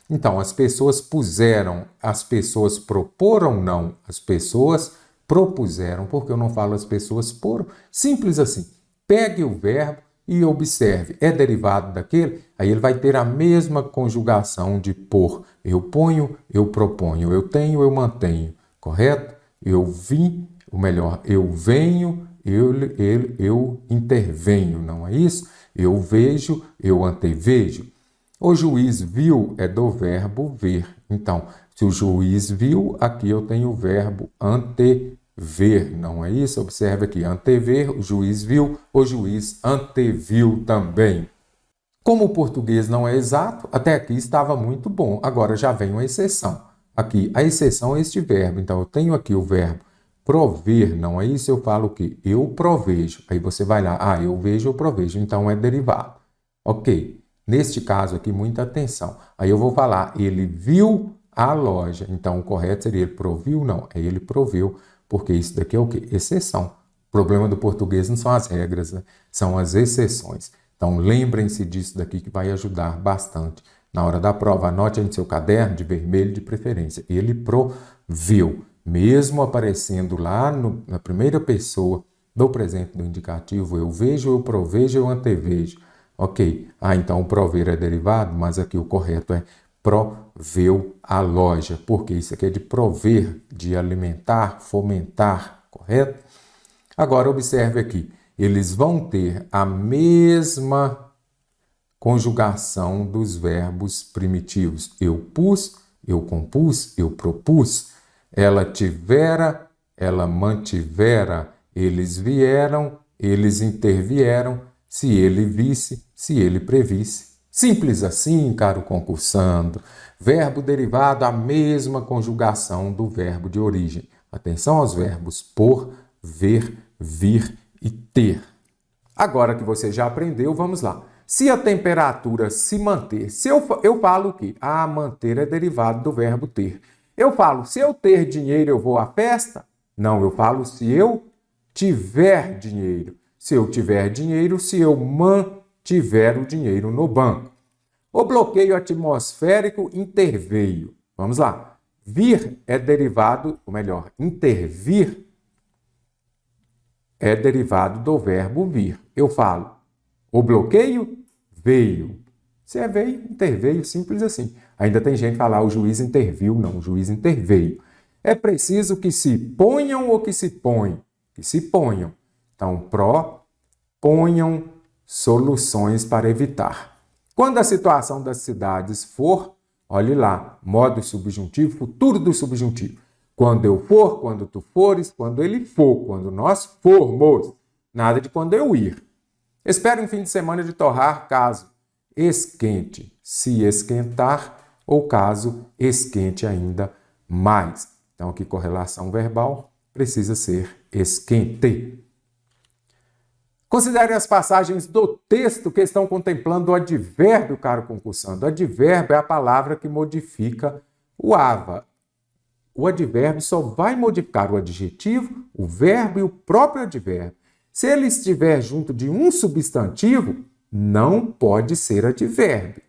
Então, as pessoas puseram, as pessoas proporam, não. As pessoas propuseram, porque eu não falo as pessoas foram. Simples assim. Pegue o verbo e observe. É derivado daquele? Aí ele vai ter a mesma conjugação de por. Eu ponho, eu proponho. Eu tenho, eu mantenho. Correto? Eu vim, ou melhor, eu venho, eu intervenho. Não é isso? Eu vejo, eu antevejo. O juiz viu é do verbo ver. Então, se o juiz viu, aqui eu tenho o verbo antever, não é isso? Observe aqui, antever, o juiz viu, o juiz anteviu também. Como o português não é exato, até aqui estava muito bom. Agora já vem uma exceção. Aqui, a exceção é este verbo. Então, eu tenho aqui o verbo prover, não é isso? Eu falo o quê? Eu provejo. Aí você vai lá, eu vejo, eu provejo. Então, é derivado. Ok. Neste caso aqui, muita atenção. Aí eu vou falar, ele viu a loja. Então, o correto seria ele proviu? Não, é ele proveu, porque isso daqui é o quê? Exceção. O problema do português não são as regras, né? São as exceções. Então, lembrem-se disso daqui que vai ajudar bastante. Na hora da prova, anote aí no seu caderno, de vermelho de preferência. Ele proveu, mesmo aparecendo lá na primeira pessoa do presente do indicativo, eu vejo, eu provejo, eu antevejo. Ok, então o prover é derivado, mas aqui o correto é proveu a loja, porque isso aqui é de prover, de alimentar, fomentar, correto? Agora observe aqui, eles vão ter a mesma conjugação dos verbos primitivos. Eu pus, eu compus, eu propus. Ela tivera, ela mantivera. Eles vieram, eles intervieram. Se ele visse, se ele previsse. Simples assim, caro concursando. Verbo derivado, a mesma conjugação do verbo de origem. Atenção aos verbos por, ver, vir e ter. Agora que você já aprendeu, vamos lá. Se a temperatura se manter, eu falo o quê? Manter é derivado do verbo ter. Eu falo, se eu ter dinheiro, eu vou à festa? Não, eu falo se eu tiver dinheiro. Se eu tiver dinheiro, se eu mantiver o dinheiro no banco. O bloqueio atmosférico interveio. Vamos lá. Vir é derivado, ou melhor, intervir é derivado do verbo vir. Eu falo, o bloqueio veio. Se é veio, interveio, simples assim. Ainda tem gente que fala, o juiz interviu. Não, o juiz interveio. É preciso que se ponham ou que se põem? Que se ponham. Então, proponham soluções para evitar. Quando a situação das cidades for, olhe lá, modo subjuntivo, futuro do subjuntivo. Quando eu for, quando tu fores, quando ele for, quando nós formos. Nada de quando eu ir. Espere um fim de semana de torrar caso esquente, se esquentar, ou caso esquente ainda mais. Então, aqui, correlação verbal precisa ser esquente. Considere as passagens do texto que estão contemplando o advérbio, caro concursando. O advérbio é a palavra que modifica o ava. O advérbio só vai modificar o adjetivo, o verbo e o próprio advérbio. Se ele estiver junto de um substantivo, não pode ser advérbio.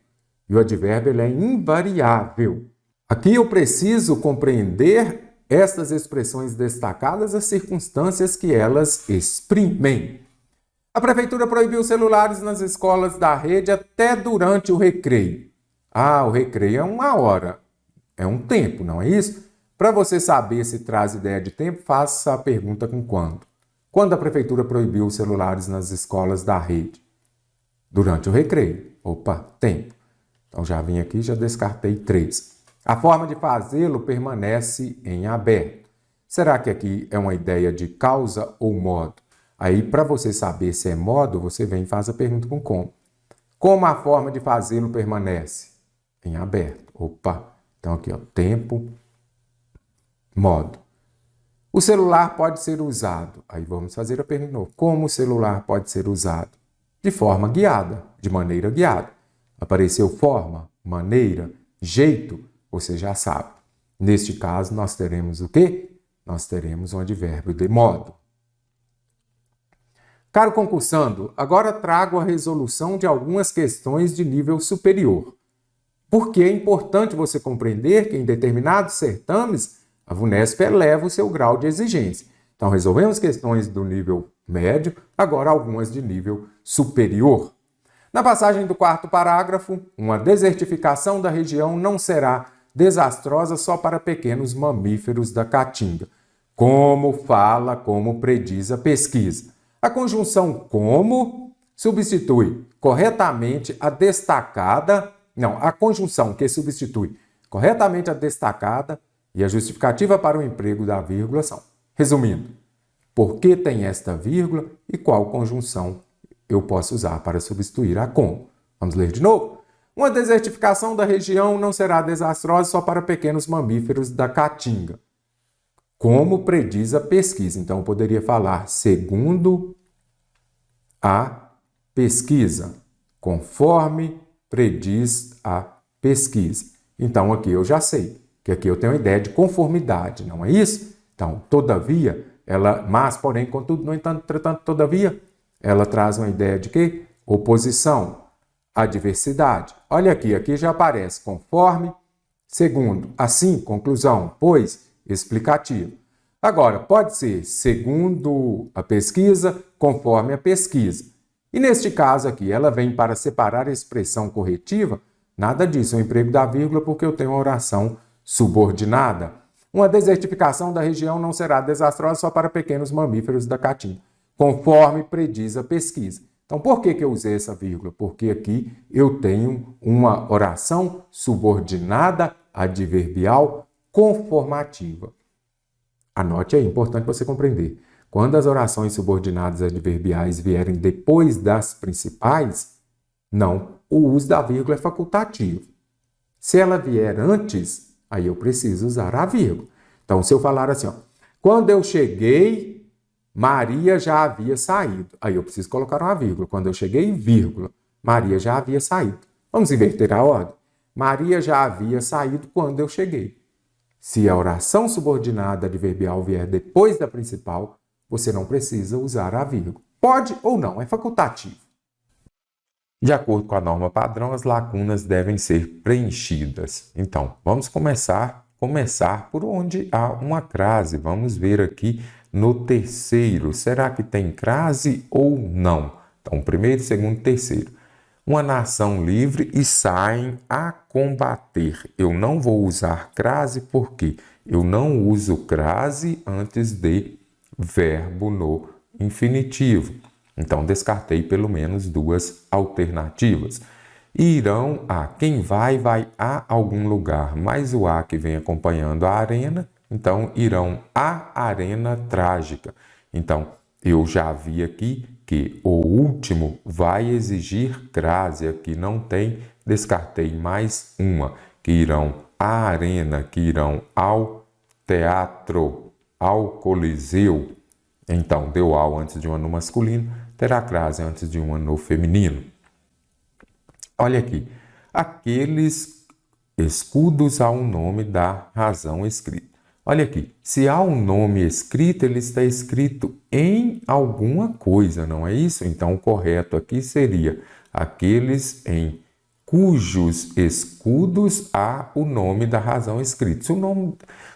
E o advérbio ele é invariável. Aqui eu preciso compreender estas expressões destacadas, as circunstâncias que elas exprimem. A prefeitura proibiu celulares nas escolas da rede até durante o recreio. O recreio é 1 hora, é um tempo, não é isso? Para você saber se traz ideia de tempo, faça a pergunta com quando. Quando a prefeitura proibiu os celulares nas escolas da rede? Durante o recreio. Tempo. Então já vim aqui, já descartei 3. A forma de fazê-lo permanece em aberto. Será que aqui é uma ideia de causa ou modo? Aí, para você saber se é modo, você vem e faz a pergunta com como. Como a forma de fazê-lo permanece? Em aberto. Então aqui, tempo, modo. O celular pode ser usado. Aí vamos fazer a pergunta de novo. Como o celular pode ser usado? De forma guiada, de maneira guiada. Apareceu forma, maneira, jeito, você já sabe. Neste caso, nós teremos o quê? Nós teremos um advérbio de modo. Caro concursando, agora trago a resolução de algumas questões de nível superior. Porque é importante você compreender que em determinados certames, a VUNESP eleva o seu grau de exigência. Então, resolvemos questões do nível médio, agora algumas de nível superior. Na passagem do 4º parágrafo, uma desertificação da região não será desastrosa só para pequenos mamíferos da caatinga, como prediz a pesquisa. A conjunção como substitui corretamente a destacada Não, a conjunção que substitui corretamente a destacada e a justificativa para o emprego da vírgula são, resumindo, por que tem esta vírgula e qual conjunção eu posso usar para substituir a como. Vamos ler de novo? Uma desertificação da região não será desastrosa só para pequenos mamíferos da caatinga, como prediz a pesquisa. Então, eu poderia falar segundo a pesquisa, conforme prediz a pesquisa. Então, aqui eu já sei que aqui eu tenho a ideia de conformidade, não é isso? Então, todavia, mas, porém, contudo, no entanto, entretanto, todavia, ela traz uma ideia de quê? Oposição, adversidade. Olha aqui já aparece conforme, segundo, assim, conclusão, pois, explicativo. Agora, pode ser segundo a pesquisa, conforme a pesquisa. E neste caso aqui, ela vem para separar a expressão corretiva. Nada disso, o emprego da vírgula porque eu tenho uma oração subordinada. Uma desertificação da região não será desastrosa só para pequenos mamíferos da caatinga, conforme prediz a pesquisa. Então, por que eu usei essa vírgula? Porque aqui eu tenho uma oração subordinada adverbial conformativa. Anote aí, é importante você compreender. Quando as orações subordinadas adverbiais vierem depois das principais, não, o uso da vírgula é facultativo. Se ela vier antes, aí eu preciso usar a vírgula. Então, se eu falar assim, ó, quando eu cheguei, Maria já havia saído. Aí eu preciso colocar uma vírgula. Quando eu cheguei, vírgula, Maria já havia saído. Vamos inverter a ordem? Maria já havia saído quando eu cheguei. Se a oração subordinada adverbial vier depois da principal, você não precisa usar a vírgula. Pode ou não, é facultativo. De acordo com a norma padrão, as lacunas devem ser preenchidas. Então, vamos começar por onde há uma crase. Vamos ver aqui no terceiro. Será que tem crase ou não? Então, primeiro, segundo, terceiro. Uma nação livre e saem a combater. Eu não vou usar crase porque eu não uso crase antes de verbo no infinitivo. Então, descartei pelo menos duas alternativas. Irão a. Quem vai a algum lugar, mais o a que vem acompanhando a arena. Então, irão à arena trágica. Então, eu já vi aqui que o último vai exigir crase. Aqui não tem, descartei mais uma. Que irão à arena, que irão ao teatro, ao coliseu. Então, deu ao antes de um no masculino, terá crase antes de um no feminino. Olha aqui, aqueles escudos há um nome da razão escrita. Olha aqui, se há um nome escrito, ele está escrito em alguma coisa, não é isso? Então, o correto aqui seria aqueles em cujos escudos há o nome da razão escrito.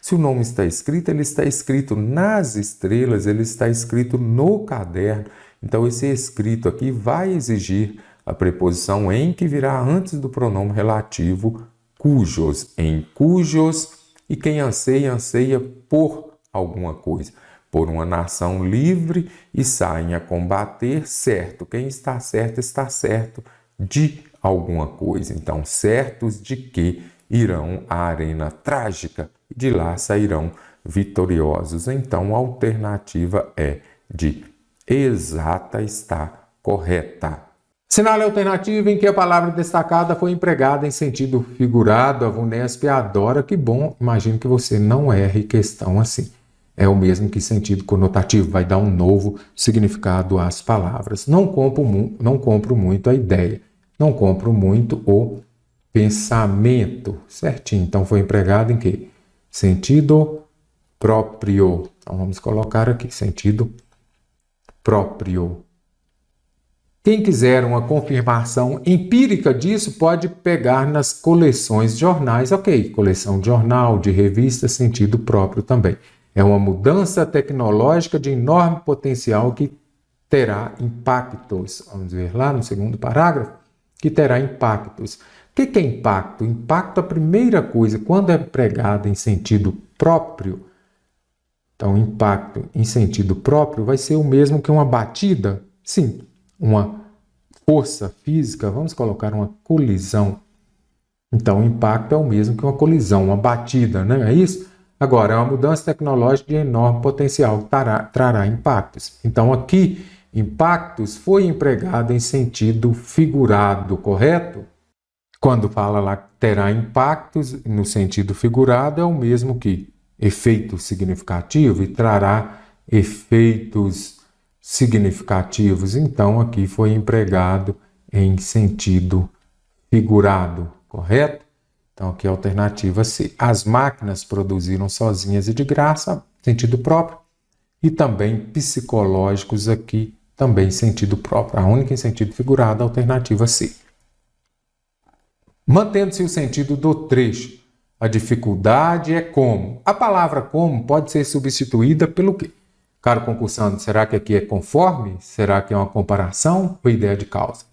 Se o nome está escrito, ele está escrito nas estrelas, ele está escrito no caderno. Então, esse escrito aqui vai exigir a preposição em, que virá antes do pronome relativo cujos, em cujos, e quem anseia, anseia por alguma coisa, por uma nação livre e saem a combater, certo. Quem está certo de alguma coisa. Então, certos de que irão à arena trágica e de lá sairão vitoriosos. Então, a alternativa é de exata está correta. Sinal alternativo em que a palavra destacada foi empregada em sentido figurado. A VUNESP adora, que bom. Imagino que você não erre questão assim. É o mesmo que sentido conotativo, vai dar um novo significado às palavras. Não compro muito a ideia, não compro muito o pensamento. Certinho, então foi empregado em quê? Sentido próprio. Então vamos colocar aqui, sentido próprio. Quem quiser uma confirmação empírica disso pode pegar nas coleções de jornais. Ok, coleção de jornal, de revista, sentido próprio também. É uma mudança tecnológica de enorme potencial que terá impactos. Vamos ver lá no segundo parágrafo, que terá impactos. O que é impacto? Impacto, a primeira coisa, quando é empregado em sentido próprio, então impacto em sentido próprio vai ser o mesmo que uma batida? Sim. Uma força física, vamos colocar uma colisão. Então, o impacto é o mesmo que uma colisão, uma batida, não é isso? Agora, é uma mudança tecnológica de enorme potencial que trará impactos. Então, aqui, impactos foi empregado em sentido figurado, correto? Quando fala lá que terá impactos no sentido figurado, é o mesmo que efeito significativo e trará efeitos significativos. Então, aqui foi empregado em sentido figurado, correto? Então, aqui é a alternativa C. As máquinas produziram sozinhas e de graça, sentido próprio, e também psicológicos aqui, também sentido próprio. A única em sentido figurado, a alternativa C. Mantendo-se o sentido do trecho, a dificuldade é como. A palavra como pode ser substituída pelo quê? Caro concursando, será que aqui é conforme? Será que é uma comparação ou ideia de causa?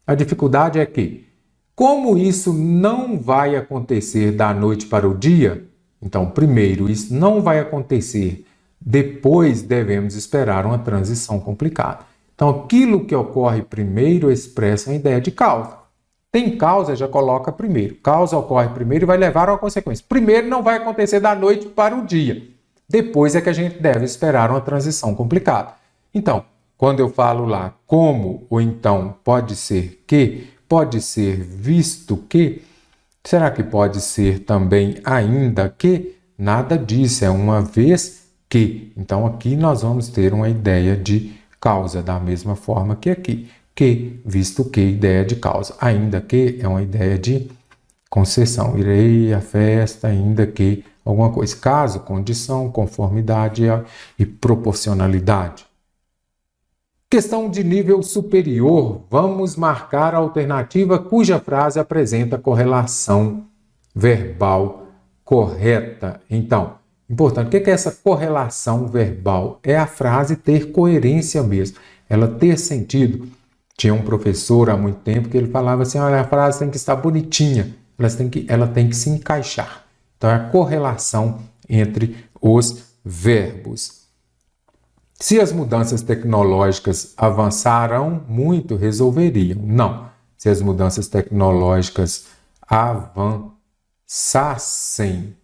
A dificuldade é que, como isso não vai acontecer da noite para o dia, então, primeiro, isso não vai acontecer, depois devemos esperar uma transição complicada. Então, aquilo que ocorre primeiro expressa uma ideia de causa. Tem causa, já coloca primeiro. Causa ocorre primeiro e vai levar a uma consequência. Primeiro não vai acontecer da noite para o dia. Depois é que a gente deve esperar uma transição complicada. Então, quando eu falo lá como ou então pode ser que, pode ser visto que, será que pode ser também ainda que? Nada disso, é uma vez que. Então aqui nós vamos ter uma ideia de causa, da mesma forma que aqui. Que, visto que, ideia de causa. Ainda que é uma ideia de concessão. Irei à festa, ainda que alguma coisa. Caso, condição, conformidade e proporcionalidade. Questão de nível superior, vamos marcar a alternativa cuja frase apresenta correlação verbal correta. Então, importante, o que é essa correlação verbal? É a frase ter coerência mesmo, ela ter sentido. Tinha um professor há muito tempo que ele falava assim, olha, a frase tem que estar bonitinha, ela tem que se encaixar. Então, é a correlação entre os verbos. Se as mudanças tecnológicas avançaram muito, resolveriam. Não. Se as mudanças tecnológicas avançassem,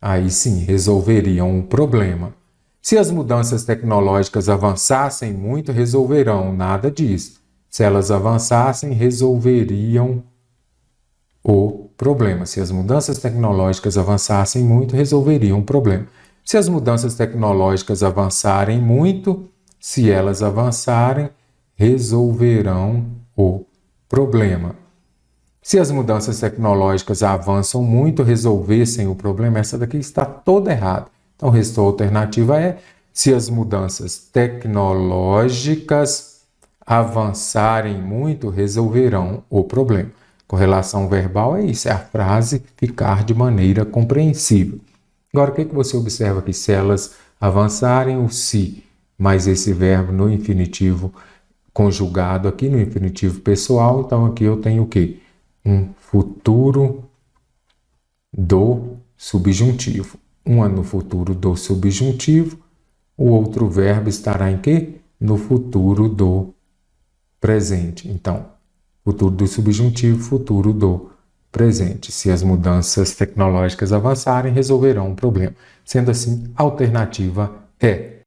aí sim, resolveriam o problema. Se as mudanças tecnológicas avançassem muito, resolverão. Nada disso. Se elas avançassem, resolveriam o problema. Se as mudanças tecnológicas avançassem muito, resolveriam o problema. Se as mudanças tecnológicas avançarem muito, se elas avançarem, resolverão o problema. Se as mudanças tecnológicas avançam muito, resolvessem o problema, essa daqui está toda errada. Então, restou a alternativa é, se as mudanças tecnológicas avançarem muito, resolverão o problema. Correlação verbal é isso, é a frase ficar de maneira compreensível. Agora, o que você observa aqui? Se elas avançarem, o se, mais esse verbo no infinitivo conjugado aqui, no infinitivo pessoal, então aqui eu tenho o quê? Um futuro do subjuntivo. Uma no futuro do subjuntivo, o outro verbo estará em quê? No futuro do presente. Então, futuro do subjuntivo, futuro do presente. Se as mudanças tecnológicas avançarem, resolverão o problema. Sendo assim, a alternativa é